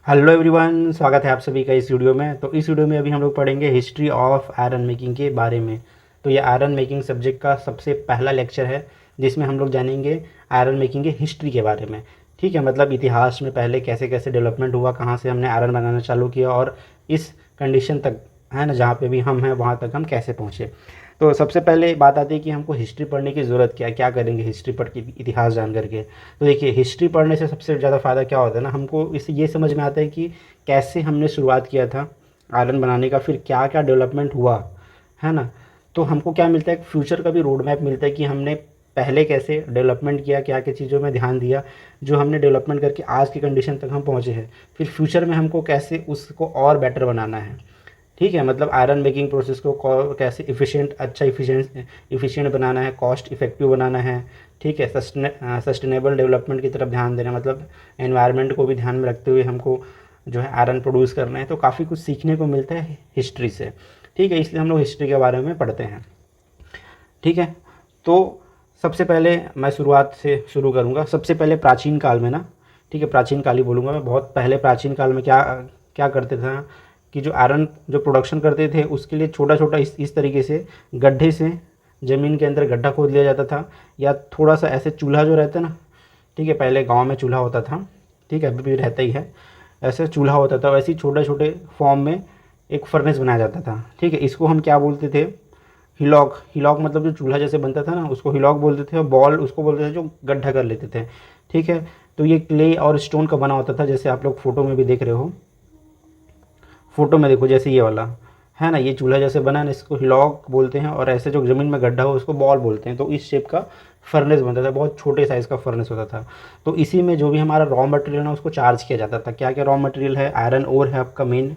Hello everyone, स्वागत है आप सभी का इस वीडियो में। तो इस वीडियो में अभी हम लोग पढ़ेंगे हिस्ट्री ऑफ आयरन मेकिंग के बारे में। तो ये आयरन मेकिंग सब्जेक्ट का सबसे पहला लेक्चर है जिसमें हम लोग जानेंगे आयरन मेकिंग के हिस्ट्री के बारे में। ठीक है, मतलब इतिहास में पहले कैसे कैसे डेवलपमेंट हुआ, कहाँ से हमने आयरन बनाना चालू किया और इस कंडीशन तक, है ना, जहाँ पे भी हम हैं वहाँ तक हम कैसे पहुँचे। तो सबसे पहले बात आती है कि हमको हिस्ट्री पढ़ने की ज़रूरत क्या करेंगे हिस्ट्री पढ़ के, इतिहास जान करके। तो देखिए, हिस्ट्री पढ़ने से सबसे ज़्यादा फ़ायदा क्या होता है ना, हमको इससे ये समझ में आता है कि कैसे हमने शुरुआत किया था आयरन बनाने का, फिर क्या क्या डेवलपमेंट हुआ, है ना। तो हमको क्या मिलता है, एक फ्यूचर का भी रोड मैप मिलता है कि हमने पहले कैसे डेवलपमेंट किया, क्या क्या चीज़ों में ध्यान दिया, जो हमने डेवलपमेंट करके आज की कंडीशन तक हम पहुँचे हैं। फिर फ्यूचर में हमको कैसे उसको और बेटर बनाना है। ठीक है, मतलब आयरन मेकिंग प्रोसेस को कैसे इफ़िशिएंट बनाना है, कॉस्ट इफ़ेक्टिव बनाना है। ठीक है, सस्टेनेबल डेवलपमेंट की तरफ ध्यान देना, मतलब एनवायरनमेंट को भी ध्यान में रखते हुए हमको जो है आयरन प्रोड्यूस करना है। तो काफ़ी कुछ सीखने को मिलता है हिस्ट्री से। ठीक है, इसलिए हम लोग हिस्ट्री के बारे में पढ़ते हैं। ठीक है, तो सबसे पहले मैं शुरुआत से शुरू करूँगा। सबसे पहले प्राचीन काल में ना, ठीक है, प्राचीन काल ही बोलूँगा मैं। बहुत पहले प्राचीन काल में क्या क्या करते थे कि जो आयरन जो प्रोडक्शन करते थे उसके लिए छोटा छोटा इस तरीके से गड्ढे से ज़मीन के अंदर गड्ढा खोद लिया जाता था, या थोड़ा सा ऐसे चूल्हा जो रहता है ना, ठीक है, पहले गांव में चूल्हा होता था, ठीक है, अभी भी रहता ही है, ऐसे चूल्हा होता था, वैसे ही छोटे छोटे फॉर्म में एक फर्नेस बनाया जाता था। ठीक है, इसको हम क्या बोलते थे, हिलॉक। हिलॉक मतलब जो चूल्हा जैसे बनता था ना उसको हिलॉक बोलते थे, और बॉल उसको बोलते थे जो गड्ढा कर लेते थे। ठीक है, तो ये क्ले और स्टोन का बना होता था, जैसे आप लोग फोटो में भी देख रहे हो। फोटो में देखो जैसे ये वाला है ना, ये चूल्हा जैसे बना है ना, इसको हिलॉक बोलते हैं, और ऐसे जो ज़मीन में गड्ढा हो उसको बॉल बोलते हैं। तो इस शेप का फर्नेस बनता था, बहुत छोटे साइज़ का फर्नेस होता था। तो इसी में जो भी हमारा रॉ मटेरियल है उसको चार्ज किया जाता था। क्या क्या रॉ मटेरियल है, आयरन ओर है आपका मेन।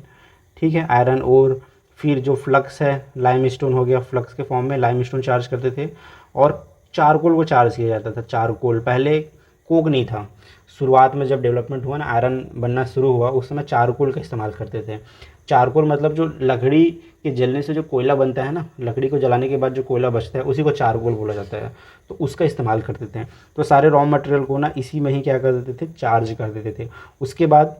ठीक है, आयरन ओर, फिर जो फ्लक्स है लाइमस्टोन हो गया, फ्लक्स के फॉर्म में लाइमस्टोन चार्ज करते थे, और चारकोल को चार्ज किया जाता था। चारकोल, पहले कोक नहीं था। शुरुआत में जब डेवलपमेंट हुआ ना, आयरन बनना शुरू हुआ, उस समय चारकोल का इस्तेमाल करते थे। चारकोल मतलब जो लकड़ी के जलने से जो कोयला बनता है ना, लकड़ी को जलाने के बाद जो कोयला बचता है उसी को चारकोल बोला जाता है। तो उसका इस्तेमाल करते थे। तो सारे रॉ मटेरियल को ना इसी में ही क्या कर देते थे, चार्ज कर देते थे। उसके बाद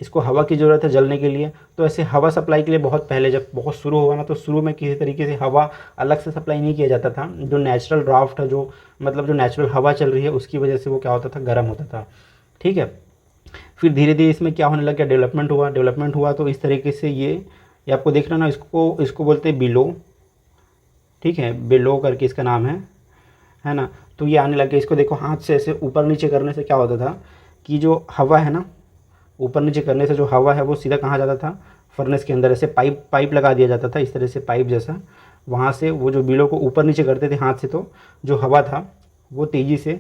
इसको हवा की ज़रूरत है जलने के लिए। तो ऐसे हवा सप्लाई के लिए बहुत पहले जब बहुत शुरू हुआ ना, तो शुरू में किसी तरीके से हवा अलग से सप्लाई नहीं किया जाता था। जो नेचुरल ड्राफ्ट है, जो मतलब जो नेचुरल हवा चल रही है उसकी वजह से वो क्या होता था, गर्म होता था। ठीक है, फिर धीरे धीरे इसमें क्या होने लग गया, डेवलपमेंट हुआ तो इस तरीके से ये आपको देख रहे हो ना, इसको इसको बोलते हैं बिलो। ठीक है, बिलो करके इसका नाम है ना। तो ये आने लग गया, इसको देखो हाथ से ऐसे ऊपर नीचे करने से क्या होता था कि जो हवा है ना, ऊपर नीचे करने से जो हवा है वो सीधा कहाँ जाता था, फर्नेस के अंदर। ऐसे पाइप पाइप लगा दिया जाता था, इस तरह से पाइप जैसा। वहाँ से वो जो बिलो को ऊपर नीचे करते थे हाथ से, तो जो हवा था वो तेज़ी से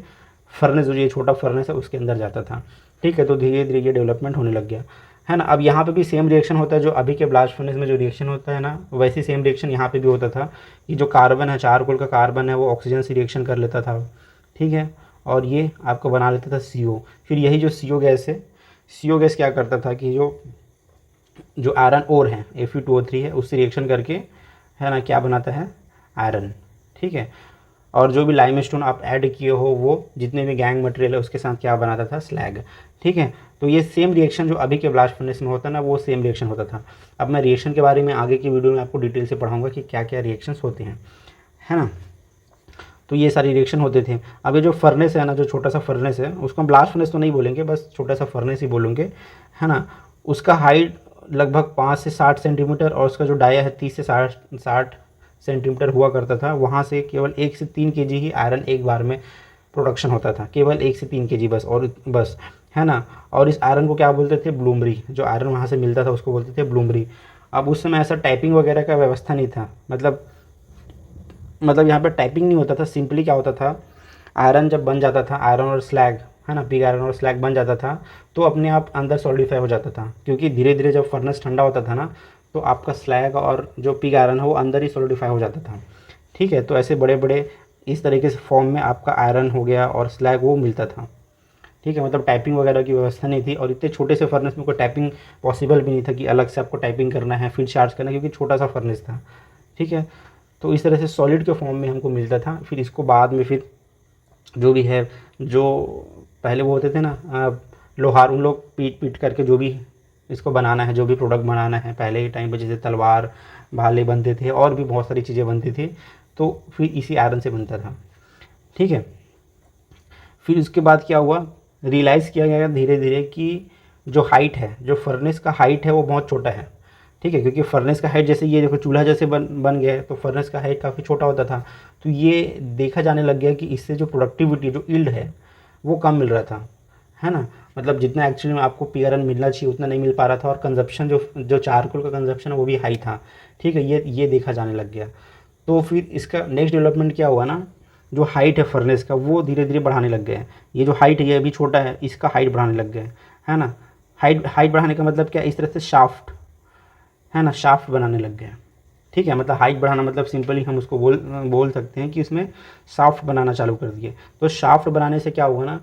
फर्नेस, जो ये छोटा फर्नेस है उसके अंदर जाता था। ठीक है, तो धीरे धीरे ये डेवलपमेंट होने लग गया, है ना। अब यहाँ पे भी सेम रिएक्शन होता है, जो अभी के ब्लास्ट फर्नेस में जो रिएक्शन होता है ना, वैसे सेम रिएक्शन यहाँ पे भी होता था कि जो कार्बन है, चारकोल का कार्बन है, वो ऑक्सीजन से रिएक्शन कर लेता था। ठीक है, और ये आपको बना लेता था CO। फिर यही जो CO गैस है, CO गैस क्या करता था कि जो जो आयरन ओर है Fe2O3 है, उससे रिएक्शन करके, है ना, क्या बनाता है, आयरन। ठीक है, और जो भी लाइमस्टोन आप ऐड किए हो, वो जितने भी गैंग मटेरियल है उसके साथ क्या बनाता था, स्लैग। ठीक है, तो ये सेम रिएक्शन जो अभी के ब्लास्ट फर्नेस में होता है ना, वो सेम रिएक्शन होता था। अब मैं रिएक्शन के बारे में आगे की वीडियो में आपको डिटेल से पढ़ाऊंगा कि क्या क्या रिएक्शंस होते हैं, है ना। तो ये सारी रिएक्शन होते थे। अब ये जो फर्नेस है ना, जो छोटा सा फर्नेस है, उसको हम ब्लास्ट फर्नेस तो नहीं बोलेंगे, बस छोटा सा फर्नेस ही बोलेंगे, है ना। उसका हाइट लगभग 5 से 7 सेंटीमीटर, और उसका जो डाया है 30 से 60 सेंटीमीटर हुआ करता था। वहाँ से केवल 1 से 3 kg ही आयरन एक बार में प्रोडक्शन होता था, केवल 1 से 3 kg बस, और बस, है ना। और इस आयरन को क्या बोलते थे, ब्लूमरी। जो आयरन वहाँ से मिलता था उसको बोलते थे ब्लूमरी। अब उस समय ऐसा टाइपिंग वगैरह का व्यवस्था नहीं था, मतलब यहाँ पे टाइपिंग नहीं होता था। सिंपली क्या होता था, आयरन जब बन जाता था, आयरन और स्लैग, है ना, पिग आयरन और स्लैग बन जाता था, तो अपने आप अंदर सॉलिडिफाई हो जाता था। क्योंकि धीरे धीरे जब फर्नेस ठंडा होता था ना, तो आपका स्लैग और जो पिग आयरन है वो अंदर ही सॉलिडिफाई हो जाता था। ठीक है, तो ऐसे बड़े बड़े इस तरीके से फॉर्म में आपका आयरन हो गया और स्लैग वो मिलता था। ठीक है, मतलब टाइपिंग वगैरह की व्यवस्था नहीं थी, और इतने छोटे से फर्नेस में कोई टाइपिंग पॉसिबल भी नहीं था कि अलग से आपको टाइपिंग करना है फिर चार्ज करना है, क्योंकि छोटा सा फर्नेस था। ठीक है, तो इस तरह से सॉलिड के फॉर्म में हमको मिलता था। फिर इसको बाद में फिर जो भी है, जो पहले वो होते थे ना, लोहार उन लोग पीट पीट करके जो भी इसको बनाना है, जो भी प्रोडक्ट बनाना है, पहले के टाइम पे जैसे तलवार भाले बनते थे और भी बहुत सारी चीज़ें बनती थी, तो फिर इसी आयरन से बनता था। ठीक है, फिर उसके बाद क्या हुआ, रियलाइज़ किया गया धीरे धीरे कि जो हाइट है, जो फर्नेस का हाइट है वो बहुत छोटा है। ठीक है, क्योंकि फर्नेस का हाइट जैसे ये देखो चूल्हा जैसे बन गया है, तो फर्नेस का हाइट काफ़ी छोटा होता था। तो ये देखा जाने लग गया कि इससे जो प्रोडक्टिविटी, जो यील्ड है, वो कम मिल रहा था, है ना। मतलब जितना एक्चुअली में आपको पी आयरन मिलना चाहिए उतना नहीं मिल पा रहा था, और कंजप्शन जो जो चारकोल का कंजप्शन है वो भी हाई था। ठीक है, ये देखा जाने लग गया। तो फिर इसका नेक्स्ट डेवलपमेंट क्या हुआ ना, जो हाइट है फर्नेस का वो धीरे धीरे बढ़ाने लग गए हैं। ये जो हाइट है ये अभी छोटा है, इसका हाइट बढ़ाने लग गए, है ना। हाइट बढ़ाने का मतलब क्या, इस तरह से शाफ्ट, है ना, शाफ्ट बनाने लग गए। ठीक है, मतलब हाइट बढ़ाना मतलब सिंपली हम उसको बोल सकते हैं कि इसमें शाफ्ट बनाना चालू कर दिए। तो शाफ्ट बनाने से क्या हुआ ना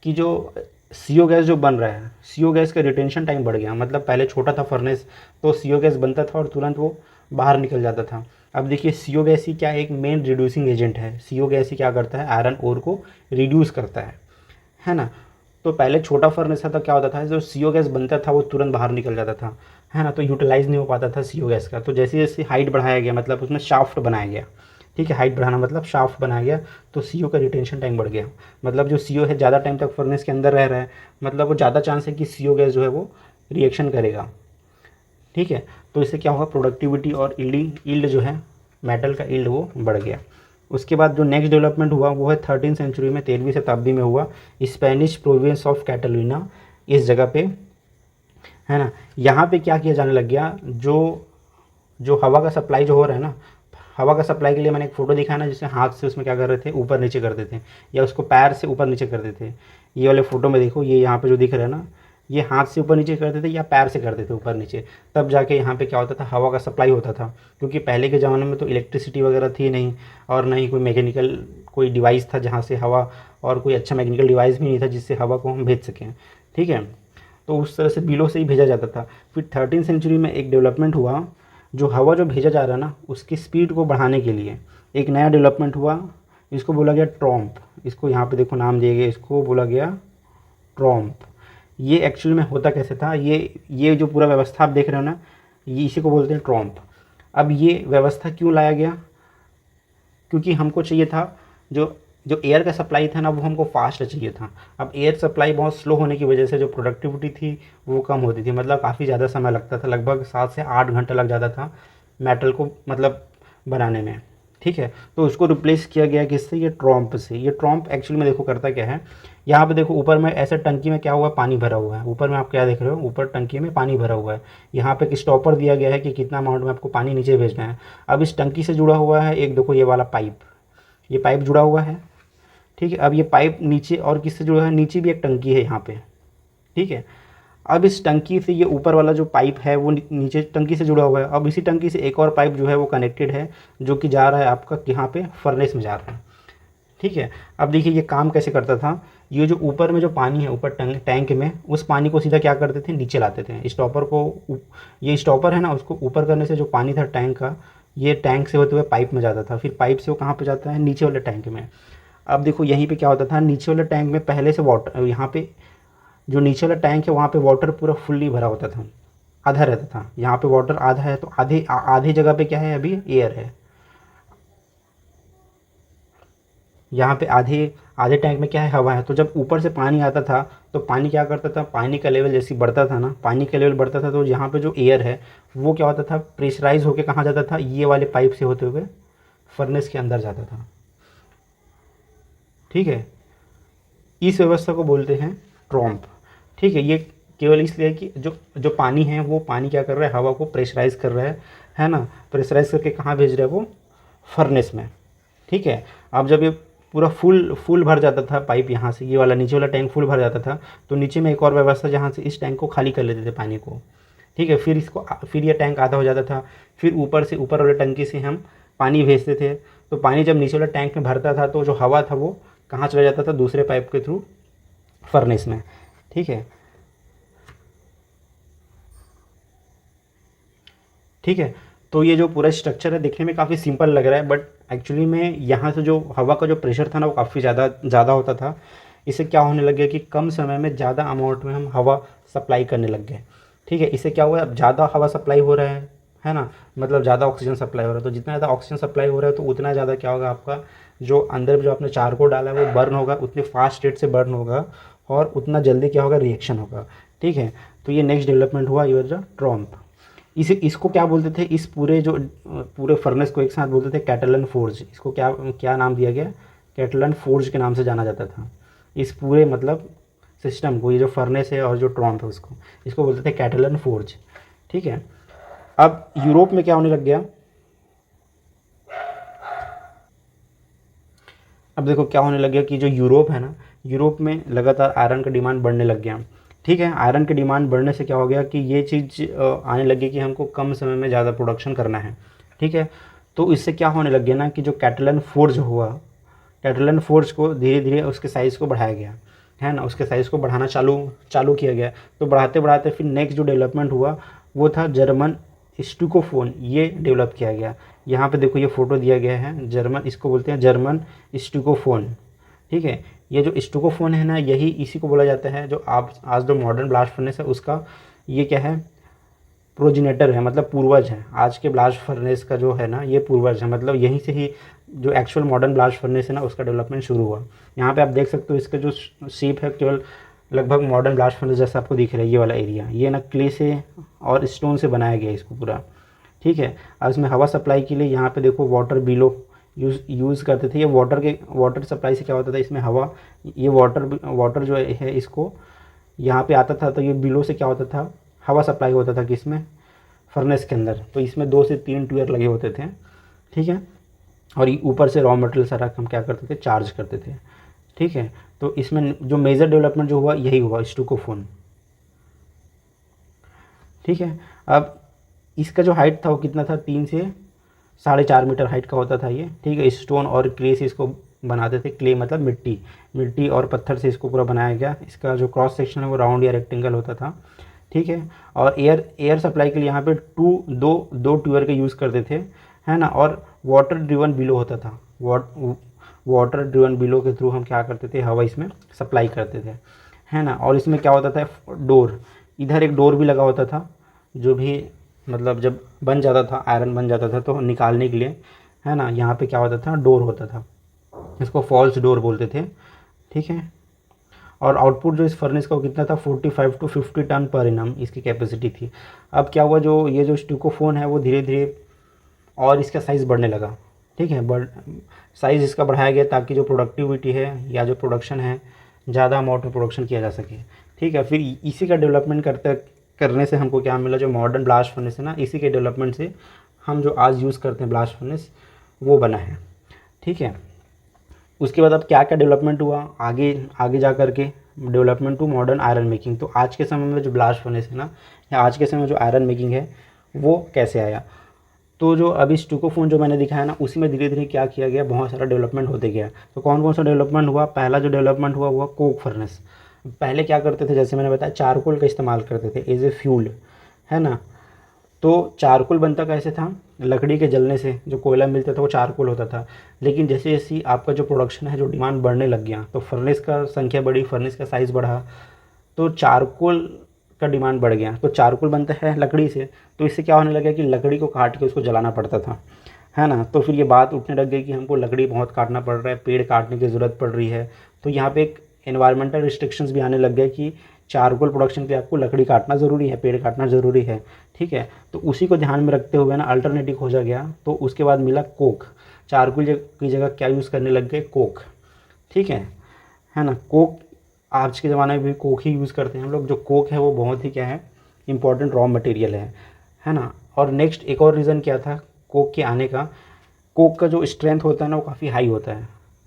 कि जो CO गैस जो बन रहा है, CO गैस का रिटेंशन टाइम बढ़ गया। मतलब पहले छोटा था फर्नेस तो CO गैस बनता था और तुरंत वो बाहर निकल जाता था। अब देखिए CO गैस ही क्या एक मेन रिड्यूसिंग एजेंट है। CO गैस ही क्या करता है, आयरन ओर को रिड्यूस करता है ना। तो पहले छोटा फर्नेस था तो क्या होता था, जो CO गैस बनता था वो तुरंत बाहर निकल जाता था, है ना। तो यूटिलाइज़ नहीं हो पाता था CO गैस का। तो जैसे जैसे हाइट बढ़ाया गया, मतलब उसमें शाफ्ट बनाया गया। ठीक है, हाइट बढ़ाना मतलब शाफ्ट बनाया गया, तो CO का रिटेंशन टाइम बढ़ गया। मतलब जो CO है ज़्यादा टाइम तक फर्नेस के अंदर रह रहा है, मतलब वो ज़्यादा चांस है कि CO गैस जो है वो रिएक्शन करेगा। ठीक है, तो इससे क्या होगा, प्रोडक्टिविटी और ईल्ड जो है, मेटल का ईल्ड वो बढ़ गया। उसके बाद जो नेक्स्ट डेवलपमेंट हुआ वो है 13वीं सेंचुरी में, 13वीं शताब्दी में हुआ, स्पेनिश प्रोविंस ऑफ कैटलोना, इस जगह पे, है ना। यहाँ पे क्या किया जाने लग गया, जो जो हवा का सप्लाई जो हो रहा है ना, हवा का सप्लाई के लिए मैंने एक फ़ोटो दिखाया ना, जिससे हाथ से उसमें क्या कर रहे थे, ऊपर नीचे करते थे, या उसको पैर से ऊपर नीचे करते थे। ये वाले फ़ोटो में देखो, ये यहाँ पे जो दिख रहा है ना, ये हाथ से ऊपर नीचे करते थे या पैर से करते थे ऊपर नीचे, तब जाके यहाँ पे क्या होता था, हवा का सप्लाई होता था। क्योंकि पहले के ज़माने में तो इलेक्ट्रिसिटी वगैरह थी नहीं, और ना ही कोई मैकेनिकल कोई डिवाइस था जहाँ से हवा, और कोई अच्छा मैकेनिकल डिवाइस भी नहीं था जिससे हवा को हम भेज सकें। ठीक है, तो उस तरह से बिलों से ही भेजा जाता था। फिर 13वीं सेंचुरी में एक डेवलपमेंट हुआ, जो हवा जो भेजा जा रहा है ना उसकी स्पीड को बढ़ाने के लिए एक नया डेवलपमेंट हुआ। इसको बोला गया ट्रॉम्प। इसको यहाँ पे देखो नाम दिया गया, इसको बोला गया ट्रॉम्प। ये एक्चुअली में होता कैसे था, ये जो पूरा व्यवस्था आप देख रहे हो ना, ये इसी को बोलते हैं ट्रॉम्प। अब ये व्यवस्था क्यों लाया गया, क्योंकि हमको चाहिए था जो जो एयर का सप्लाई था ना वो हमको फास्ट चाहिए था। अब एयर सप्लाई बहुत स्लो होने की वजह से जो प्रोडक्टिविटी थी वो कम होती थी, मतलब काफ़ी ज़्यादा समय लगता था, लगभग 7 से 8 घंटा लग जाता था मेटल को मतलब बनाने में। ठीक है, तो उसको रिप्लेस किया गया किससे, ये ट्रॉम्प से। ये ट्रॉम्प एक्चुअली में देखो करता क्या है, यहाँ पे देखो ऊपर में ऐसे टंकी में क्या हुआ, पानी भरा हुआ है। ऊपर में आप क्या देख रहे हो, ऊपर टंकी में पानी भरा हुआ है। यहाँ पे एक स्टॉपर दिया गया है कि कितना अमाउंट में आपको पानी नीचे भेजना है। अब इस टंकी से जुड़ा हुआ है एक, देखो ये वाला पाइप, ये पाइप जुड़ा हुआ है। ठीक है, अब ये पाइप नीचे और किससे जुड़ा है, नीचे भी एक टंकी है यहाँ पे। ठीक है, अब इस टंकी से ये ऊपर वाला जो पाइप है वो नीचे टंकी से जुड़ा हुआ है। अब इसी टंकी से एक और पाइप जो है वो कनेक्टेड है, जो कि जा रहा है आपका यहाँ पे फर्नेस में जा रहा है। ठीक है, अब देखिए ये काम कैसे करता था, ये जो ऊपर में जो पानी है ऊपर टैंक में, उस पानी को सीधा क्या करते थे, नीचे लाते थे। स्टॉपर को, ये स्टॉपर है ना, उसको ऊपर करने से जो पानी था टैंक का, ये टैंक से होते हुए पाइप में जाता था। फिर पाइप से वो कहाँ पे जाता है, नीचे वाले टैंक में। अब देखो यहीं पे क्या होता था, नीचे वाले टैंक में पहले से वाटर, यहाँ पे जो नीचे वाला टैंक है वहाँ पे वाटर पूरा फुल्ली भरा होता था, आधा रहता था। यहाँ पे वाटर आधा है, तो आधे जगह पे क्या है, अभी एयर है। यहाँ पे आधे आधे टैंक में क्या है, हवा है। तो जब ऊपर से पानी आता था तो पानी क्या करता था, पानी का लेवल जैसे बढ़ता था ना, पानी का लेवल बढ़ता था, तो यहाँ पे जो एयर है वो क्या होता था, प्रेशराइज होकर कहाँ जाता था, ये वाले पाइप से होते हुए फर्नेस के अंदर जाता था। ठीक है, इस व्यवस्था को बोलते हैं ट्रॉम्प। ठीक है, ये केवल इसलिए कि जो जो पानी है वो पानी क्या कर रहा है, हवा को प्रेशराइज कर रहा है ना। प्रेशराइज करके कहाँ भेज रहा है, वो फर्नेस में। ठीक है, अब जब ये पूरा फुल भर जाता था पाइप, यहाँ से ये वाला नीचे वाला टैंक फुल भर जाता था, तो नीचे में एक और व्यवस्था जहाँ से इस टैंक को खाली कर लेते थे पानी को। ठीक है, फिर ये टैंक आधा हो जाता था। फिर ऊपर से ऊपर वाले टंकी से हम पानी भेजते थे। तो पानी जब नीचे वाला टैंक में भरता था तो जो हवा था वो कहाँ चला जाता था, दूसरे पाइप के थ्रू फर्नेस में। ठीक है, ठीक है, तो ये जो पूरा स्ट्रक्चर है देखने में काफ़ी सिंपल लग रहा है, बट एक्चुअली में यहाँ से जो हवा का जो प्रेशर था ना वो काफ़ी ज़्यादा ज़्यादा होता था। इससे क्या होने लग गया कि कम समय में ज़्यादा अमाउंट में हम हवा सप्लाई करने लग गए। ठीक है, इससे क्या हुआ, अब ज़्यादा हवा सप्लाई हो रहा है ना, मतलब ज़्यादा ऑक्सीजन सप्लाई हो रहा है। तो जितना ज़्यादा ऑक्सीजन सप्लाई हो रहा है तो उतना ज़्यादा क्या होगा, आपका जो अंदर जो आपने चारकोल डाला है वो बर्न होगा, उतनी फास्ट रेट से बर्न होगा और उतना जल्दी क्या होगा, रिएक्शन होगा। ठीक है, तो ये नेक्स्ट डेवलपमेंट हुआ, ये जो ट्रॉम्प। इसको क्या बोलते थे, इस पूरे जो पूरे फर्नेस को एक साथ बोलते थे कैटलन फोर्ज। इसको क्या क्या नाम दिया गया, कैटलन फोर्ज के नाम से जाना जाता था। इस पूरे मतलब सिस्टम को, ये जो फर्नेस है और जो ट्रॉम्प है उसको, इसको बोलते थे कैटलन फोर्ज। ठीक है, अब यूरोप में क्या होने लग गया, अब देखो क्या होने लग गया कि जो यूरोप है ना, यूरोप में लगातार आयरन का डिमांड बढ़ने लग गया। ठीक है, आयरन की डिमांड बढ़ने से क्या हो गया कि ये चीज़ आने लगी कि हमको कम समय में ज़्यादा प्रोडक्शन करना है। ठीक है, तो इससे क्या होने लग गया ना कि जो कैटलन फोर्ज हुआ, कैटलन फोर्ज को धीरे धीरे उसके साइज़ को बढ़ाया गया, है ना, उसके साइज़ को बढ़ाना चालू किया गया। तो बढ़ाते बढ़ाते फिर नेक्स्ट जो डेवलपमेंट हुआ वो था जर्मन स्टूकोफोन, ये डेवलप किया गया। यहाँ पे देखो ये फ़ोटो दिया गया है, जर्मन, इसको बोलते हैं जर्मन स्टूकोफोन। ठीक है, ये जो स्टूकोफोन है ना, यही इसी को बोला जाता है जो आप आज जो मॉडर्न ब्लास्ट फर्नेस है उसका ये क्या है, प्रोजिनेटर है, मतलब पूर्वज है। आज के ब्लास्ट फर्नेस का जो है ना ये पूर्वज है, मतलब यहीं से ही जो एक्चुअल मॉडर्न ब्लास्ट फर्नेस है ना उसका डेवलपमेंट शुरू हुआ। यहाँ पे आप देख सकते हो इसका जो शेप है केवल लगभग मॉडर्न ब्लास्ट फर्नेस जैसा आपको दिख रहा है। ये वाला एरिया ये ना क्ले से और स्टोन से बनाया गया है इसको पूरा। ठीक है, अब इसमें हवा सप्लाई के लिए यहाँ पे देखो वाटर बिलो यूज़ करते थे। ये वाटर सप्लाई से क्या होता था, इसमें हवा, ये वाटर जो है इसको यहाँ पे आता था, तो ये बिलो से क्या होता था, हवा सप्लाई होता था कि इसमें फर्नेस के अंदर। तो इसमें 2 से 3 ट्यूयर लगे होते थे। ठीक है, और ये ऊपर से रॉ मटेरियल सारा हम क्या करते थे, चार्ज करते थे। ठीक है, तो इसमें जो मेजर डेवलपमेंट जो हुआ यही हुआ, स्टूकोफोन। ठीक है, अब इसका जो हाइट था वो कितना था, 3 से 4.5 मीटर हाइट का होता था ये। ठीक है, स्टोन और क्ले से इसको बनाते थे। क्ले मतलब मिट्टी और पत्थर से इसको पूरा बनाया गया। इसका जो क्रॉस सेक्शन है वो राउंड या रेक्टेंगल होता था। ठीक है, और एयर सप्लाई के लिए यहाँ पे दो ट्यूबर के यूज़ करते थे, है ना, और वाटर ड्रिवन बिलो होता था। वाटर ड्रिवन बिलो के थ्रू हम क्या करते थे, हवा इसमें सप्लाई करते थे, है ना। और इसमें क्या होता था, डोर, इधर एक डोर भी लगा होता था, जो भी मतलब जब बन जाता था, आयरन बन जाता था तो निकालने के लिए, है ना, यहाँ पे क्या होता था, डोर होता था। इसको फॉल्स डोर बोलते थे। ठीक है, और आउटपुट जो इस फर्नेस का वो कितना था, 45 to 50 टन पर एनम इसकी कैपेसिटी थी। अब क्या हुआ, जो ये जो स्टूकोफोन है वो धीरे धीरे और इसका साइज़ बढ़ने लगा। ठीक है, साइज़ इसका बढ़ाया गया ताकि जो प्रोडक्टिविटी है या जो प्रोडक्शन है ज़्यादा अमाउंट में प्रोडक्शन किया जा सके। ठीक है, फिर इसी का डेवलपमेंट करने से हमको क्या मिला, जो मॉडर्न ब्लास्ट फर्नेस है ना, इसी के डेवलपमेंट से हम जो आज यूज़ करते हैं ब्लास्ट फर्नेस वो बना है। ठीक है, उसके बाद अब क्या क्या डेवलपमेंट हुआ आगे जा कर के, development to modern iron making. तो आज के समय में जो ब्लास्ट फर्नेस है ना, या आज के समय में जो आयरन मेकिंग है वो कैसे आया, तो जो अभी स्टूकोफोन जो मैंने दिखाया ना, उसी में धीरे धीरे क्या किया गया, बहुत सारा डेवलपमेंट होते गया। तो कौन कौन सा डेवलपमेंट हुआ, पहला जो डेवलपमेंट हुआ कोक फर्नेस। पहले क्या करते थे, जैसे मैंने बताया चारकोल का इस्तेमाल करते थे एज ए फ्यूल, है ना। तो चारकोल बनता कैसे था, लकड़ी के जलने से जो कोयला मिलता था वो चारकोल होता था। लेकिन जैसे जैसे आपका जो प्रोडक्शन है, जो डिमांड बढ़ने लग गया, तो फर्नेस का संख्या बढ़ी, फर्नेस का साइज़ बढ़ा, तो चारकोल का डिमांड बढ़ गया। तो चारकोल बनता है लकड़ी से, तो इससे क्या होने लगा कि लकड़ी को काट के उसको जलाना पड़ता था, है ना। तो फिर ये बात उठने लग गई कि हमको लकड़ी बहुत काटना पड़ रहा है, पेड़ काटने की ज़रूरत पड़ रही है। तो यहाँ पे एक एनवायरमेंटल रिस्ट्रिक्शंस भी आने लग गए कि चारकोल प्रोडक्शन के लिए आपको लकड़ी काटना ज़रूरी है, पेड़ काटना ज़रूरी है। ठीक है, तो उसी को ध्यान में रखते हुए ना अल्टरनेटिव खोजा गया। तो उसके बाद मिला कोक, चारकोल की जगह क्या यूज़ करने लग गए, कोक। ठीक है ना। कोक आज के ज़माने में भी कोक ही यूज़ करते हैं हम लोग। जो कोक है वो बहुत ही क्या है, इंपॉर्टेंट रॉ मटेरियल है ना। और नेक्स्ट एक और रीज़न क्या था कोक के आने का, कोक का जो स्ट्रेंथ होता है ना वो काफ़ी हाई होता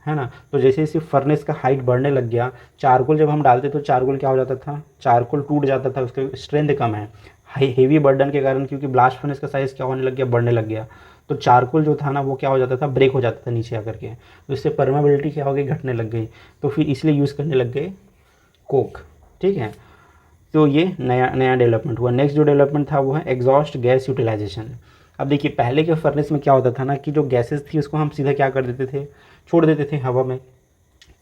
है ना। तो जैसे जैसे फर्नेस का हाइट बढ़ने लग गया, चारकोल जब हम डालते तो चारकोल क्या हो जाता था, चारकोल टूट जाता था, उसका स्ट्रेंथ कम है, हेवी बर्डन के कारण, क्योंकि ब्लास्ट फर्नेस का साइज़ क्या होने लग गया, बढ़ने लग गया। तो चारकोल जो था ना वो क्या हो जाता था, ब्रेक हो जाता था नीचे आकर के, तो इससे परमेबिलिटी क्या हो गई, घटने लग गई। तो फिर इसलिए यूज़ करने लग गए कोक। ठीक है, तो ये नया डेवलपमेंट हुआ। नेक्स्ट जो डेवलपमेंट था वो है एग्जॉस्ट गैस यूटिलाइजेशन। अब देखिए पहले के फर्नेस में क्या होता था ना कि जो गैसेस थी उसको हम सीधा क्या कर देते थे, छोड़ देते थे हवा में।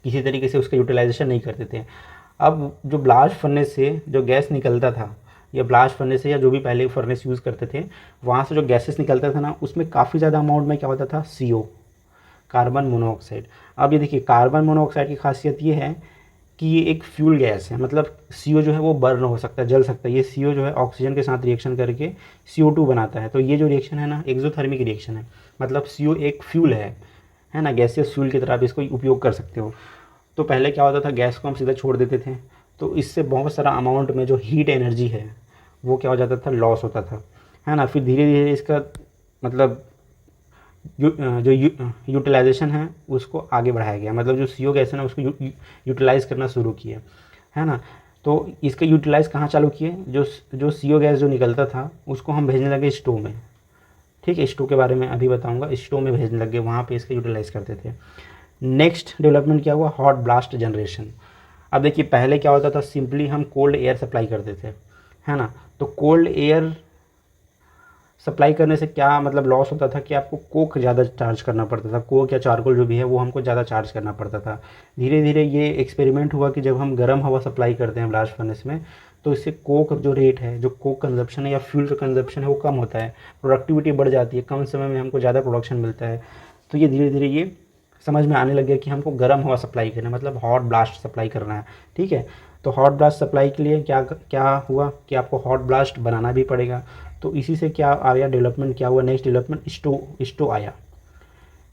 किसी तरीके से उसका यूटिलाइजेशन नहीं करते थे। अब जो ब्लास्ट फर्नेस से जो गैस निकलता था, या ब्लास्ट फर्नेस से या जो भी पहले फर्नेस यूज़ करते थे, वहाँ से जो गैसेस निकलता था ना, उसमें काफ़ी ज़्यादा अमाउंट में क्या होता था, CO, कार्बन मोनोऑक्साइड। अब ये देखिए, कार्बन मोनोऑक्साइड की खासियत ये है कि ये एक फ्यूल गैस है, मतलब CO जो है वो बर्न हो सकता है, जल सकता है। ये CO जो है ऑक्सीजन के साथ रिएक्शन करके CO2 बनाता है। तो ये जो रिएक्शन है ना, एक्सोथर्मिक रिएक्शन है, मतलब CO एक फ्यूल है ना, गैसियस फ्यूल की तरह आप इसको उपयोग कर सकते हो। तो पहले क्या होता था, गैस को हम सीधा छोड़ देते थे, तो इससे बहुत सारा अमाउंट में जो हीट एनर्जी है वो क्या हो जाता था, लॉस होता था, है ना। फिर धीरे धीरे इसका मतलब जो यूटिलाइजेशन है उसको आगे बढ़ाया गया, मतलब जो CO गैस है ना उसको यूटिलाइज़ करना शुरू किए, है ना। तो इसका यूटिलाइज़ कहाँ चालू किए, जो CO गैस जो निकलता था उसको हम भेजने लगे स्टोव में, ठीक है। स्टोव के बारे में अभी बताऊंगा, स्टोव में भेजने लगे, वहाँ पे इसका यूटिलाइज़ करते थे। नेक्स्ट डेवलपमेंट क्या हुआ, हॉट ब्लास्ट जनरेशन। अब देखिए, पहले क्या होता था, सिंपली हम कोल्ड एयर सप्लाई करते थे, है ना। तो कोल्ड एयर सप्लाई करने से क्या मतलब लॉस होता था कि आपको कोक ज़्यादा चार्ज करना पड़ता था, कोक या चारकोल जो भी है वो हमको ज़्यादा चार्ज करना पड़ता था। धीरे धीरे ये एक्सपेरिमेंट हुआ कि जब हम गर्म हवा सप्लाई करते हैं ब्लास्ट फर्नेस में, तो इससे कोक जो रेट है, जो कोक कंजप्शन है या फ्यूल का कंजप्शन है वो कम होता है, प्रोडक्टिविटी बढ़ जाती है, कम समय में हमको ज़्यादा प्रोडक्शन मिलता है। तो ये धीरे धीरे ये समझ में आने लग गया कि हमको गर्म हवा सप्लाई करना है, मतलब हॉट ब्लास्ट सप्लाई करना है, ठीक है। तो हॉट ब्लास्ट सप्लाई के लिए क्या क्या हुआ कि आपको हॉट ब्लास्ट बनाना भी पड़ेगा। तो इसी से क्या आया डेवलपमेंट, क्या हुआ नेक्स्ट डेवलपमेंट, स्टोव आया।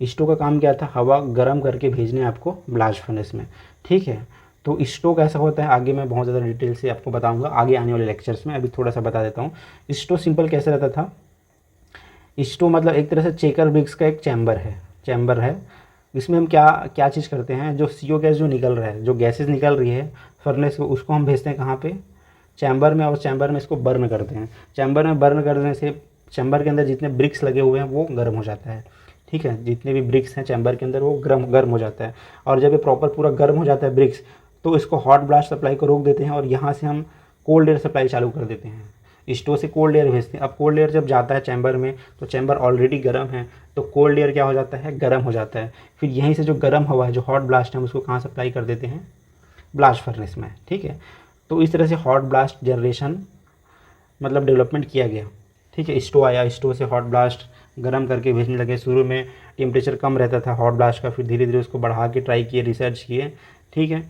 स्टोव का काम क्या था, हवा गर्म करके भेजने आपको ब्लास्ट फर्नेस में, ठीक है। तो स्टोव कैसा होता है आगे मैं बहुत ज़्यादा डिटेल से आपको बताऊंगा आगे आने वाले लेक्चर्स में, अभी थोड़ा सा बता देता हूँ। स्टोव सिंपल कैसे रहता था, स्टोव मतलब एक तरह से चेकर ब्रिक्स का एक चैम्बर है। इसमें हम क्या क्या चीज़ करते हैं, जो CO गैस जो निकल रहा है, जो गैसेस निकल रही है फर्नेस को, उसको हम भेजते हैं कहाँ पे, चैम्बर में, और चैम्बर में इसको बर्न करते हैं। चैम्बर में बर्न करने से चैम्बर के अंदर जितने ब्रिक्स लगे हुए हैं वो गर्म हो जाता है, ठीक है। जितने भी ब्रिक्स हैं चैम्बर के अंदर वो गर्म हो जाता है, और जब ये प्रॉपर पूरा गर्म हो जाता है ब्रिक्स, तो इसको हॉट ब्लास्ट सप्लाई को रोक देते हैं, और यहाँ से हम कोल्ड एयर सप्लाई चालू कर देते हैं। स्टोव से कोल्ड एयर भेजते हैं। अब कोल्ड एयर जब जाता है चैम्बर में, तो चैम्बर ऑलरेडी गर्म है, तो कोल्ड एयर क्या हो जाता है, गर्म हो जाता है। फिर यहीं से जो गर्म हवा है, जो हॉट ब्लास्ट है, हम उसको कहाँ सप्लाई कर देते हैं, ब्लास्ट फर्नेस में, ठीक है। तो इस तरह से हॉट ब्लास्ट जनरेशन मतलब डेवलपमेंट किया गया, ठीक है। स्टोव आया, स्टोव से हॉट ब्लास्ट गर्म करके भेजने लगे। शुरू में टेम्परेचर कम रहता था हॉट ब्लास्ट का, फिर धीरे धीरे उसको बढ़ा के ट्राई किए, रिसर्च किए, ठीक है।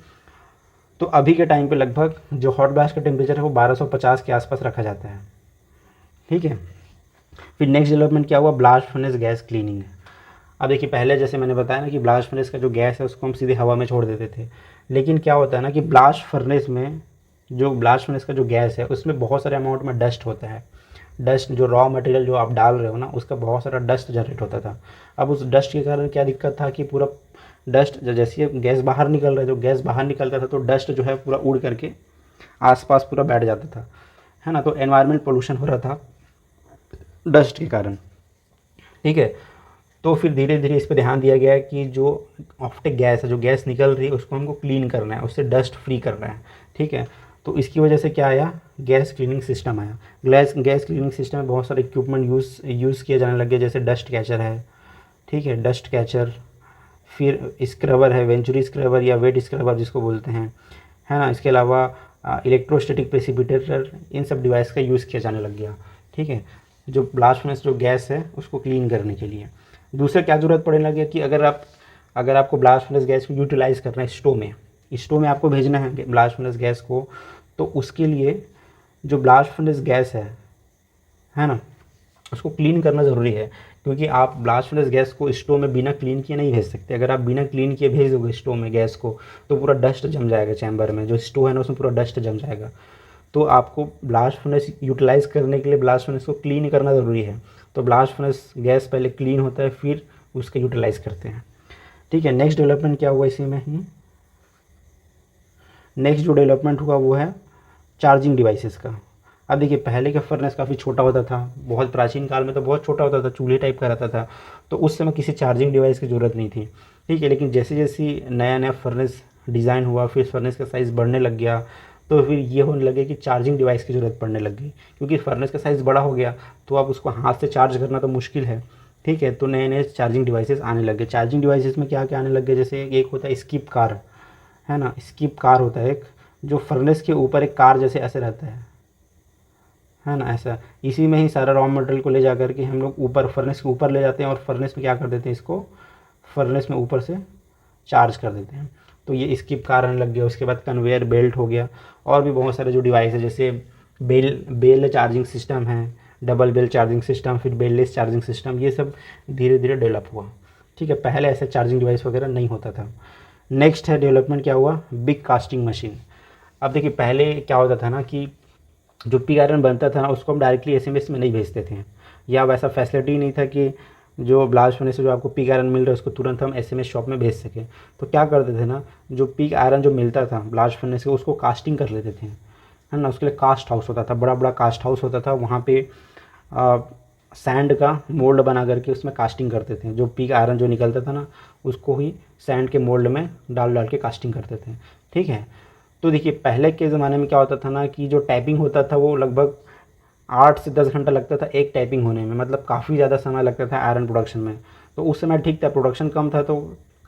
तो अभी के टाइम पे लगभग जो हॉट ब्लास्ट का टेम्परेचर है वो 1250 के आसपास रखा जाता है, ठीक है। फिर नेक्स्ट डेवलपमेंट क्या हुआ, ब्लास्ट फर्नेस गैस क्लीनिंग। अब देखिए, पहले जैसे मैंने बताया ना कि ब्लास्ट फर्नेस का जो गैस है उसको हम सीधे हवा में छोड़ देते थे, लेकिन क्या होता है ना कि ब्लास्ट फर्नेस में जो ब्लास्ट फर्नेस का जो गैस है उसमें बहुत सारे अमाउंट में डस्ट होता है। डस्ट, जो रॉ मटेरियल जो आप डाल रहे हो ना, उसका बहुत सारा डस्ट जनरेट होता था। अब उस डस्ट के कारण क्या दिक्कत था कि पूरा डस्ट जैसे गैस बाहर निकल रहा है, जो गैस बाहर निकलता था तो डस्ट जो है पूरा उड़ करके आसपास पूरा बैठ जाता था, है ना। तो एनवायरनमेंट पोल्यूशन हो रहा था डस्ट के कारण, ठीक है। तो फिर धीरे धीरे इस पर ध्यान दिया गया है कि जो ऑफ्टेक गैस है, जो गैस निकल रही है, उसको हमको क्लीन करना है, उससे डस्ट फ्री करना है, ठीक है। तो इसकी वजह से क्या आया, गैस क्लीनिंग सिस्टम आया। गैस क्लीनिंग सिस्टम में बहुत सारे इक्विपमेंट यूज़ किए जाने लगे, जैसे डस्ट कैचर है, ठीक है, डस्ट कैचर। फिर स्क्रबर है, वेंचुरी स्क्रबर या वेट स्क्रबर जिसको बोलते हैं, है ना। इसके अलावा इलेक्ट्रोस्टैटिक प्रेसिपिटेटर, इन सब डिवाइस का यूज़ किया जाने लग गया, ठीक है, जो ब्लास्ट फर्नेस जो गैस है उसको क्लीन करने के लिए। दूसरा क्या ज़रूरत पड़ने लगी कि अगर आपको ब्लास्ट फर्नेस गैस को यूटिलाइज़ करना है स्टोव में आपको भेजना है ब्लास्ट फर्नेस गैस को, तो उसके लिए जो ब्लास्ट फर्नेस गैस है ना, उसको क्लीन करना ज़रूरी है, क्योंकि आप ब्लास्ट फर्नेस गैस को स्टोव में बिना क्लीन किए नहीं भेज सकते। अगर आप बिना क्लीन किए भेज दोगे स्टोव में गैस को, तो पूरा डस्ट जम जाएगा चैम्बर में, जो स्टोव है ना उसमें पूरा डस्ट जम जाएगा। तो आपको ब्लास्ट फर्नेस यूटिलाइज़ करने के लिए ब्लास्ट फर्नेस को क्लीन करना ज़रूरी है। तो ब्लास्ट फर्नेस गैस पहले क्लीन होता है, फिर उसका यूटिलाइज़ करते हैं, ठीक है। नेक्स्ट डेवलपमेंट क्या हुआ इसी में ही, नेक्स्ट जो डेवलपमेंट हुआ वो है चार्जिंग डिवाइसेस का। अब देखिए, पहले का फर्नेस काफ़ी छोटा होता था, बहुत प्राचीन काल में तो बहुत छोटा होता था, चूल्हे टाइप का रहता था, तो उस समय किसी चार्जिंग डिवाइस की ज़रूरत नहीं थी, ठीक है। लेकिन जैसे जैसे नया नया फर्नेस डिज़ाइन हुआ, फिर फर्नेस का साइज़ बढ़ने लग गया, तो फिर ये होने लगे कि चार्जिंग डिवाइस की ज़रूरत पड़ने लग गई, क्योंकि फर्नेस का साइज़ बड़ा हो गया, तो अब उसको हाथ से चार्ज करना तो मुश्किल है, ठीक है। तो नए नए चार्जिंग डिवाइसेस आने लगे। चार्जिंग डिवाइसेस में क्या क्या आने लगे, जैसे एक होता है स्किप कार, है ना, स्किप कार होता है एक, जो फर्नेस के ऊपर एक कार जैसे ऐसे रहता है ना, ऐसा। इसी में ही सारा रॉ मटेरियल को ले जा करके हम लोग ऊपर फर्नेस के ऊपर ले जाते हैं और फर्नेस में क्या कर देते हैं, इसको फर्नेस में ऊपर से चार्ज कर देते हैं। तो ये स्किप कार आने लग गया। उसके बाद कन्वेयर बेल्ट हो गया, और भी बहुत सारे जो डिवाइस है, जैसे बेल चार्जिंग सिस्टम है, डबल बेल चार्जिंग सिस्टम, फिर बेललेस चार्जिंग सिस्टम, ये सब धीरे धीरे डेवलप हुआ। ठीक है, पहले ऐसे चार्जिंग डिवाइस वगैरह नहीं होता था। नेक्स्ट है डेवलपमेंट क्या हुआ, बिग कास्टिंग मशीन। अब देखिए पहले क्या होता था ना कि जो पिग आयरन बनता था ना, उसको हम डायरेक्टली एसएमएस में नहीं भेजते थे, या वैसा फैसिलिटी नहीं था कि जो ब्लास्ट होने से जो आपको पिग आयरन मिल रहा है उसको तुरंत हम एसएमएस शॉप में भेज सकें। तो क्या करते थे ना, जो पिग आयरन जो मिलता था ब्लास्ट फर्नेस से, उसको कास्टिंग कर लेते थे, है ना। उसके लिए कास्ट हाउस होता था, बड़ा बड़ा कास्ट हाउस होता था, वहाँ पे सैंड का मोल्ड बना करके उसमें कास्टिंग करते थे। जो पिग आयरन जो निकलता था ना, उसको ही सैंड के मोल्ड में डाल डाल के कास्टिंग करते थे। ठीक है। तो देखिए पहले के ज़माने में क्या होता था ना कि जो टाइपिंग होता था वो लगभग 8 से 10 घंटा लगता था एक टाइपिंग होने में, मतलब काफ़ी ज़्यादा समय लगता था आयरन प्रोडक्शन में। तो उस समय ठीक था, प्रोडक्शन कम था तो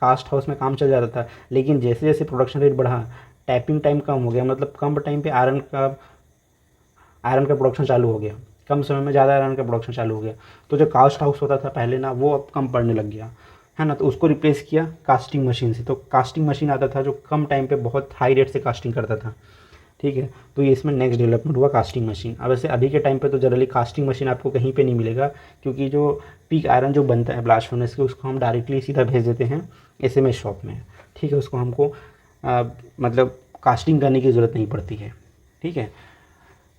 कास्ट हाउस में काम चल जाता था। लेकिन जैसे जैसे प्रोडक्शन रेट बढ़ा, टाइपिंग टाइम कम हो गया, मतलब कम टाइम पे आयरन का प्रोडक्शन चालू हो गया, कम समय में ज़्यादा आयरन का प्रोडक्शन चालू हो गया। तो जो कास्ट हाउस होता था पहले ना, वो अब कम पड़ने लग गया, है ना। तो उसको रिप्लेस किया कास्टिंग मशीन से। तो कास्टिंग मशीन आता था जो कम टाइम पे बहुत हाई रेट से कास्टिंग करता था। ठीक है। तो ये इसमें नेक्स्ट डेवलपमेंट हुआ कास्टिंग मशीन। अब वैसे अभी के टाइम पे तो जनरली कास्टिंग मशीन आपको कहीं पे नहीं मिलेगा, क्योंकि जो पिग आयरन जो बनता है ब्लास्ट फर्नेस के, उसको हम डायरेक्टली सीधा भेज देते हैं एसएमएस शॉप में। ठीक है, उसको हमको मतलब कास्टिंग करने की ज़रूरत नहीं पड़ती है। ठीक है।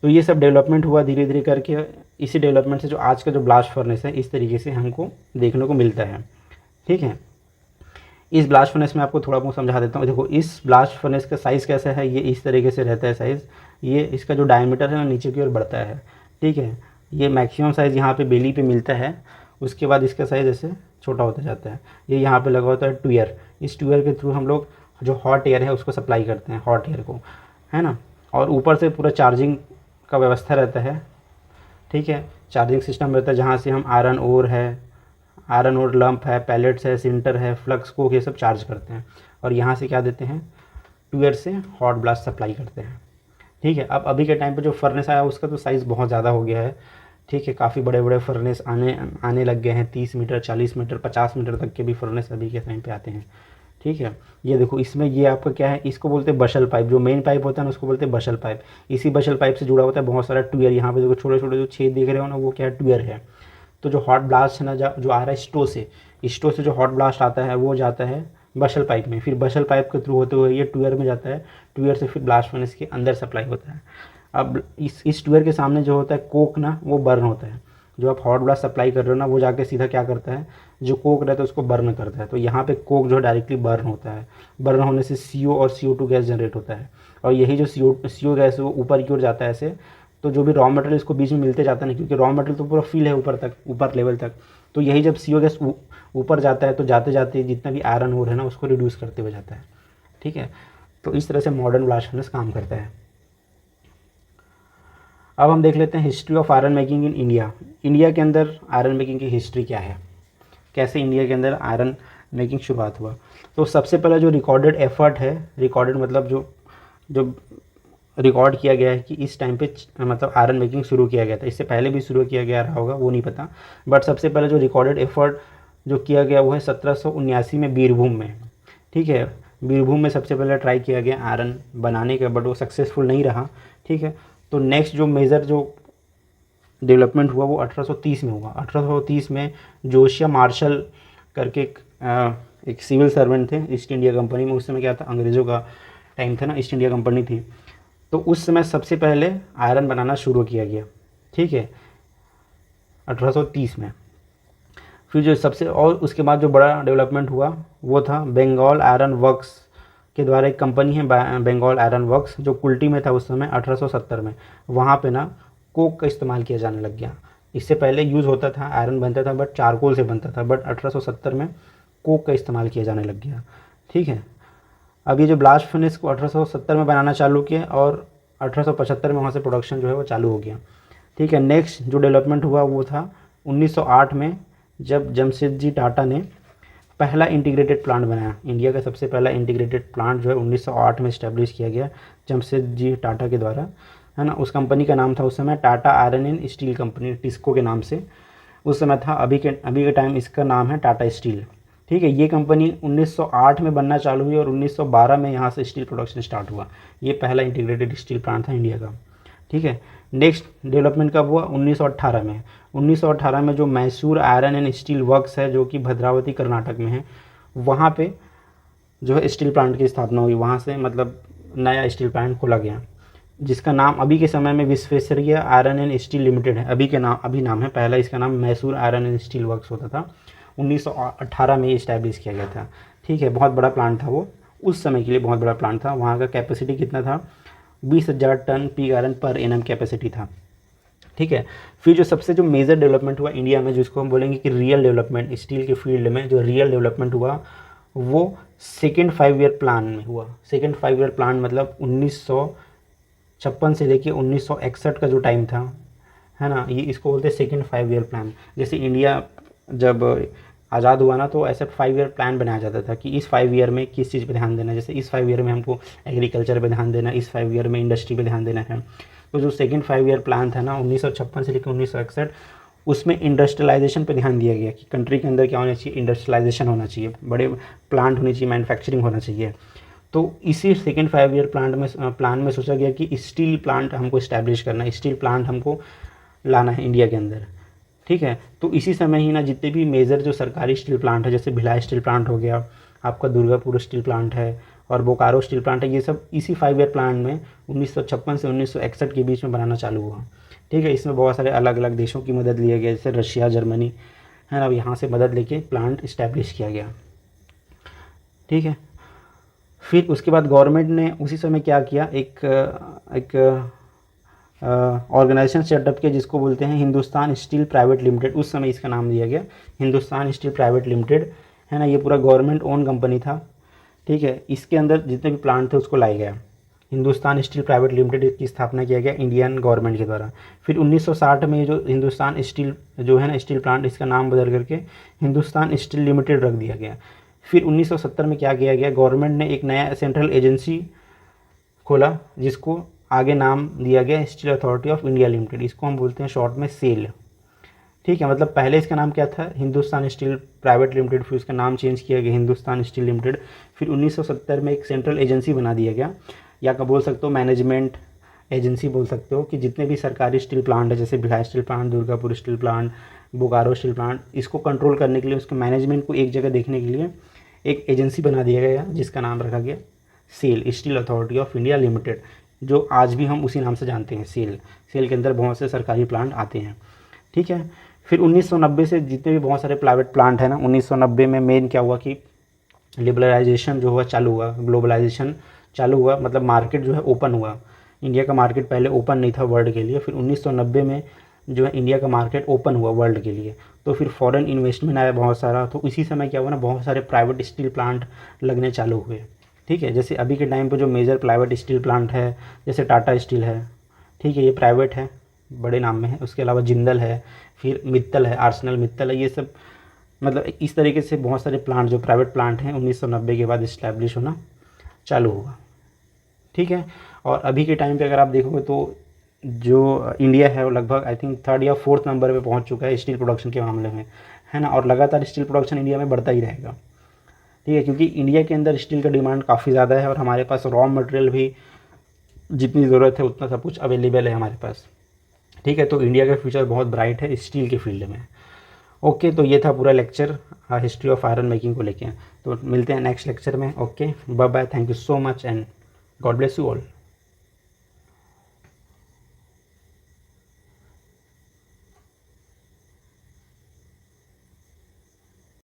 तो ये सब डेवलपमेंट हुआ धीरे धीरे करके। इसी डेवलपमेंट से जो आज का जो ब्लास्ट फर्नेस है, इस तरीके से हमको देखने को मिलता है। ठीक है। इस ब्लास्ट फर्नेस में आपको थोड़ा बहुत समझा देता हूँ। देखो इस ब्लास्ट फर्नेस का साइज़ कैसा है, ये इस तरीके से रहता है साइज़। ये इसका जो डायमीटर है ना, नीचे की ओर बढ़ता है। ठीक है। ये मैक्सिमम साइज़ यहाँ पे बेली पे मिलता है, उसके बाद इसका साइज़ ऐसे छोटा होता जाता है। ये यहाँ पे लगा होता है ट्यूयर। इस ट्यूयर के थ्रू हम लोग जो हॉट एयर है उसको सप्लाई करते हैं, हॉट एयर को, है ना। और ऊपर से पूरा चार्जिंग का व्यवस्था रहता है। ठीक है। चार्जिंग सिस्टम रहता है जहाँ से हम आयरन ओर है, आयरन और लंप है, पैलेट्स है, सिंटर है, फ्लक्स को, ये सब चार्ज करते हैं। और यहाँ से क्या देते हैं, ट्यूयर से हॉट ब्लास्ट सप्लाई करते हैं। ठीक है। अब अभी के टाइम पे जो फर्नेस आया उसका तो साइज़ बहुत ज़्यादा हो गया है। ठीक है। काफ़ी बड़े बड़े फर्नेस आने लग गए हैं, 30 मीटर, 40 मीटर, 50 मीटर तक के भी फर्नेस अभी के टाइम पे आते हैं। ठीक है। ये देखो इसमें ये आपका क्या है, इसको बोलते हैं बशल पाइप। जो मेन पाइप होता है ना उसको बोलते हैं बशल पाइप। इसी बशल पाइप से जुड़ा होता है बहुत सारा ट्यूयर। यहाँ पे देखो छोटे छोटे जो छेद दिख रहे हो ना, वो क्या है, ट्यूयर है। तो जो हॉट ब्लास्ट है ना, जो आ रहा है स्टो से जो हॉट ब्लास्ट आता है वो जाता है बशल पाइप में, फिर बशल पाइप के थ्रू होते हुए ये ट्यूयर में जाता है, ट्यूयर से फिर ब्लास्ट फर्नेस के अंदर सप्लाई होता है। अब इस ट्यूयर के सामने जो होता है कोक ना, वो बर्न होता है। जो आप हॉट ब्लास्ट सप्लाई कर रहे हो ना, वो जाके सीधा क्या करता है, जो कोक रहता है उसको बर्न करता है। तो यहाँ पे कोक जो है डायरेक्टली बर्न होता है। बर्न होने से CO और CO2 गैस जनरेट होता है, और यही जो CO गैस है वो ऊपर की ओर जाता है ऐसे। तो जो भी रॉ मटेरियल इसको बीच में मिलते जाता है ना, क्योंकि रॉ मटेरियल तो पूरा फिल है ऊपर तक, ऊपर लेवल तक। तो यही जब CO गैस ऊपर जाता है तो जाते जाते जितना भी आयरन ओर है ना उसको रिड्यूस करते हुए जाता है। ठीक है। तो इस तरह से मॉडर्न ब्लास्ट फर्नेस काम करता है। अब हम देख लेते हैं history of iron making in India. India के अंदर आयरन मेकिंग की हिस्ट्री क्या है, कैसे इंडिया के अंदर आयरन मेकिंग शुरुआत हुआ। तो सबसे पहला जो रिकॉर्डेड एफर्ट है, रिकॉर्डेड मतलब जो जो रिकॉर्ड किया गया है कि इस टाइम पे मतलब आयरन मेकिंग शुरू किया गया था। इससे पहले भी शुरू किया गया रहा होगा, वो नहीं पता, बट सबसे पहले जो रिकॉर्डेड एफर्ट जो किया गया वो है 1779 में बीरभूम में। ठीक है। बीरभूम में सबसे पहले ट्राई किया गया आयरन बनाने का, बट वो सक्सेसफुल नहीं रहा। ठीक है। तो नेक्स्ट जो मेजर जो डेवलपमेंट हुआ वो 1830 में हुआ। 1830 में जोशिया मार्शल करके एक सिविल सर्वेंट थे ईस्ट इंडिया कंपनी में। उस समय क्या था, अंग्रेज़ों का टाइम था ना, ईस्ट इंडिया कंपनी थी। तो उस समय सबसे पहले आयरन बनाना शुरू किया गया। ठीक है। 1830 में। फिर जो सबसे और उसके बाद जो बड़ा डेवलपमेंट हुआ वो था बंगाल आयरन वर्क्स के द्वारा एक कंपनी है बंगाल आयरन वर्क्स, जो कुल्टी में था उस समय 1870 में। वहाँ पे ना कोक का इस्तेमाल किया जाने लग गया। इससे पहले यूज़ होता था, आयरन बनता था बट चारकोल से बनता था, बट 1870 में कोक का इस्तेमाल किया जाने लग गया। ठीक है। अब ये जो ब्लास्ट फर्नेस को 1870 में बनाना चालू किया और 1875 में वहाँ से प्रोडक्शन जो है वो चालू हो गया। ठीक है। नेक्स्ट जो डेवलपमेंट हुआ वो था 1908 में जब जमशेदजी टाटा ने पहला इंटीग्रेटेड प्लांट बनाया। इंडिया का सबसे पहला इंटीग्रेटेड प्लांट जो है 1908 में इस्टेब्लिश किया गया जमशेदजी टाटा के द्वारा, है ना। उस कंपनी का नाम था उस समय Tata iron and steel company, TISCO के नाम से उस समय था। अभी के टाइम इसका नाम है टाटा स्टील, ठीक है। ये कंपनी 1908 में बनना चालू हुई और 1912 में यहाँ से स्टील प्रोडक्शन स्टार्ट हुआ। ये पहला इंटीग्रेटेड स्टील प्लांट था इंडिया का, ठीक है। नेक्स्ट डेवलपमेंट कब हुआ? 1918 में। 1918 में जो Mysore iron and steel works है जो कि भद्रावती कर्नाटक में है, वहाँ पे जो है स्टील प्लांट की स्थापना हुई। वहाँ से मतलब नया स्टील प्लांट खोला गया जिसका नाम अभी के समय में Visvesvaraya iron and steel limited है। अभी नाम है, पहला इसका नाम Mysore iron and steel works होता था। 1918 में ये इस्टेब्लिश किया गया था, ठीक है। बहुत बड़ा प्लांट था वो, उस समय के लिए बहुत बड़ा प्लांट था। वहाँ का कैपेसिटी कितना था? 20,000 tonne pig iron per annum capacity था, ठीक है। फिर जो मेजर डेवलपमेंट हुआ इंडिया में, जिसको हम बोलेंगे कि रियल डेवलपमेंट, स्टील के फील्ड में जो रियल डेवलपमेंट हुआ वो सेकेंड 5 ईयर प्लान में हुआ। सेकेंड 5 ईयर प्लान मतलब 1956 से लेके 1961 का जो टाइम था, है ना, ये इसको बोलते हैं सेकेंड 5 ईयर प्लान। जैसे इंडिया जब आज़ाद हुआ ना, तो ऐसा 5 ईयर प्लान बनाया जाता था कि इस 5 ईयर में किस चीज़ पे ध्यान देना है। जैसे इस 5 ईयर में हमको एग्रीकल्चर पे ध्यान देना है, इस 5 ईयर में इंडस्ट्री पे ध्यान देना है। तो जो सेकेंड 5 ईयर प्लान था ना 1956 से लेकर 1961, उसमें इंडस्ट्रियलाइजेशन पे ध्यान दिया गया कि कंट्री के अंदर क्या होना चाहिए? इंडस्ट्रियलाइजेशन होना चाहिए, बड़े प्लांट होने चाहिए, मैन्युफैक्चरिंग होना चाहिए। तो इसी सेकेंड 5 ईयर प्लान में सोचा गया कि स्टील प्लांट हमको इस्टेब्लिश करना है, स्टील प्लांट हमको लाना है इंडिया के अंदर, ठीक है। तो इसी समय ही ना जितने भी मेजर जो सरकारी स्टील प्लांट है, जैसे भिलाई स्टील प्लांट हो गया, आपका दुर्गापुर स्टील प्लांट है और बोकारो स्टील प्लांट है, ये सब इसी 5 ईयर प्लान में 1956 से 1961 के बीच में बनाना चालू हुआ, ठीक है। इसमें बहुत सारे अलग अलग देशों की मदद लिया गया, जैसे रशिया, जर्मनी, है ना, यहाँ से मदद लेके प्लांट इस्टेब्लिश किया गया, ठीक है। फिर उसके बाद गवर्नमेंट ने उसी समय क्या किया, एक ऑर्गेनाइजेशन सेटअप किया जिसको बोलते हैं हिंदुस्तान स्टील प्राइवेट लिमिटेड। उस समय इसका नाम दिया गया हिंदुस्तान स्टील प्राइवेट लिमिटेड, है ना। ये पूरा गवर्नमेंट ओन कंपनी था, ठीक है। इसके अंदर जितने भी प्लांट थे उसको लाया गया। हिंदुस्तान स्टील प्राइवेट लिमिटेड की स्थापना किया गया इंडियन गवर्नमेंट के द्वारा। फिर 1960 में जो हिंदुस्तान स्टील जो है ना स्टील प्लांट, इसका नाम बदल करके हिंदुस्तान स्टील लिमिटेड रख दिया गया। फिर 1970 में क्या किया गया, गवर्नमेंट ने एक नया सेंट्रल एजेंसी खोला जिसको आगे नाम दिया गया steel authority of India limited. इसको हम बोलते हैं शॉर्ट में सेल, ठीक है। मतलब पहले इसका नाम क्या था? हिंदुस्तान स्टील प्राइवेट लिमिटेड, फिर उसका नाम चेंज किया गया हिंदुस्तान स्टील लिमिटेड। फिर 1970 में एक सेंट्रल एजेंसी बना दिया गया, या का बोल सकते हो मैनेजमेंट एजेंसी बोल सकते हो, कि जितने भी सरकारी स्टील प्लांट है, जैसे Bhilai steel plant, Durgapur steel plant, Bokaro steel plant, इसको कंट्रोल करने के लिए, उसके मैनेजमेंट को एक जगह देखने के लिए एक एजेंसी बना दिया गया जिसका नाम रखा गया SAIL, steel authority of India limited, जो आज भी हम उसी नाम से जानते हैं सेल। सेल के अंदर बहुत से सरकारी प्लांट आते हैं, ठीक है। फिर 1990 से जितने भी बहुत सारे प्राइवेट प्लांट हैं ना, 1990 में मेन क्या हुआ कि लिबरलाइजेशन जो हुआ चालू हुआ, ग्लोबलाइजेशन चालू हुआ, मतलब मार्केट जो है ओपन हुआ। इंडिया का मार्केट पहले ओपन नहीं था वर्ल्ड के लिए, फिर 1990 में जो है इंडिया का मार्केट ओपन हुआ वर्ल्ड के लिए। तो फिर फॉरेन इन्वेस्टमेंट आया बहुत सारा, तो इसी समय क्या हुआ ना, बहुत सारे प्राइवेट स्टील प्लांट लगने चालू हुए, ठीक है। जैसे अभी के टाइम पे जो मेजर प्राइवेट स्टील प्लांट है, जैसे टाटा स्टील है, ठीक है, ये प्राइवेट है, बड़े नाम में है। उसके अलावा जिंदल है, फिर मित्तल है, आर्सेनल मित्तल है, ये सब मतलब इस तरीके से बहुत सारे प्लांट जो प्राइवेट प्लांट हैं 1990 के बाद इस्टेब्लिश होना चालू हुआ, ठीक है। और अभी के टाइम पे अगर आप देखोगे तो जो इंडिया है वो लगभग आई थिंक 3rd या 4th नंबर पे पहुंच चुका है स्टील प्रोडक्शन के मामले में, है ना। और लगातार स्टील प्रोडक्शन इंडिया में बढ़ता ही रहेगा, ठीक है, क्योंकि इंडिया के अंदर स्टील का डिमांड काफ़ी ज़्यादा है और हमारे पास रॉ मटेरियल भी जितनी ज़रूरत है उतना सब कुछ अवेलेबल है हमारे पास, ठीक है। तो इंडिया का फ्यूचर बहुत ब्राइट है स्टील के फील्ड में। ओके, तो ये था पूरा lecture history of iron making को लेके। तो मिलते हैं नेक्स्ट लेक्चर में। Okay, bye bye, thank you so much and God bless you all.